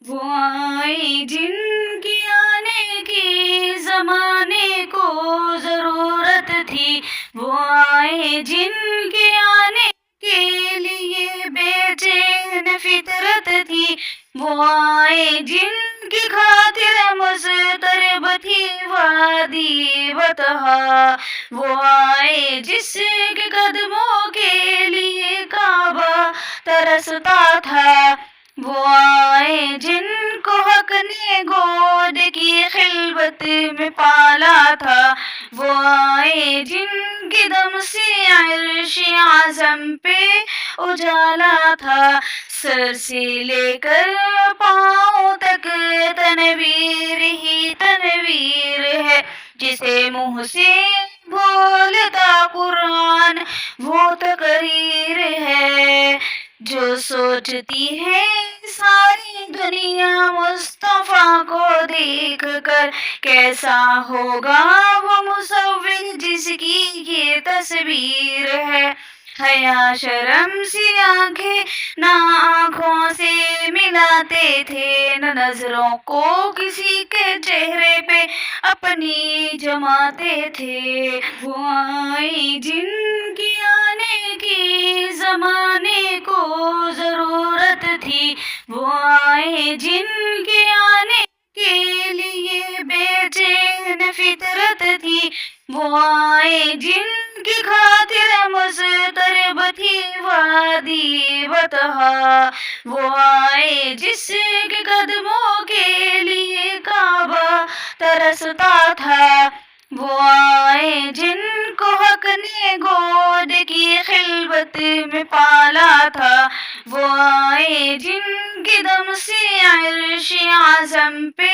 وہ آئے جن کی آنے کی زمانے کو ضرورت تھی، وہ آئے جن کے آنے کے لیے بے چین فطرت تھی، وہ آئے جن کی خاطر مضطرب تھی وادی بطحا، وہ آئے جس کے قدموں کے لیے کعبہ ترستا تھا، وہ آئے جن کو حق نے گود کی خلوت میں پالا تھا، وہ آئے جن کے دم سے عرش اعظم پہ اجالا تھا، سر سے لے کر پاؤں تک تنویر ہی تنویر ہے، جسے منہ سے بولتا قرآن وہ تقریر ہے، جو سوچتی ہے ساری دنیا مصطفیٰ کو دیکھ کر کیسا ہوگا وہ مصور جس کی یہ تصویر ہے، حیا شرم سی آنکھیں نہ آنکھوں سے ملاتے تھے، نہ نظروں کو کسی کے چہرے پہ اپنی جماتے تھے، وہ آئی جن کی آنے کی زمانے کو ضرورت تھی، وہ آئے جن کے آنے کے لیے بے چین فطرت تھی، وہ آئے جن کی خاطر مضطرب تھی وادی بطحا، وہ آئے جس کے قدموں کے لیے کعبہ ترستا تھا، وہ آئے جن کو حق نے گود کی خلوت میں پالا تھا، وہ آئے جن کے دم سے عرش اعظم پہ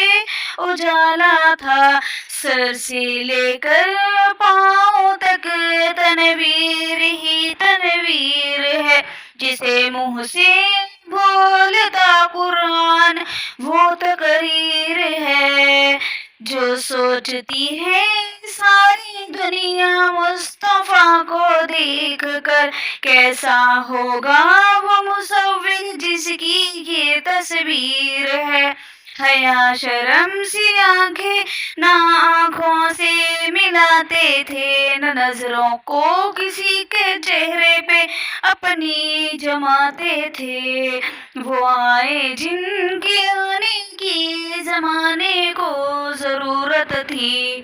اجالا تھا، سر سے لے کر پاؤں تک تنویر ہی تنویر ہے، جسے منہ سے بولتا قرآن وہ تقریر ہے، جو سوچتی ہے ساری دنیا مصطفیٰ کو دیکھ کر کیسا ہوگا وہ مصور جس کی یہ تصویر ہے، حیا شرم سی آنکھیں نہ آنکھوں سے ملاتے تھے، نہ نظروں کو کسی کے چہرے پہ اپنی جماتے تھے، وہ آئے جن کے آنے کی زمانے کو ضرورت تھی۔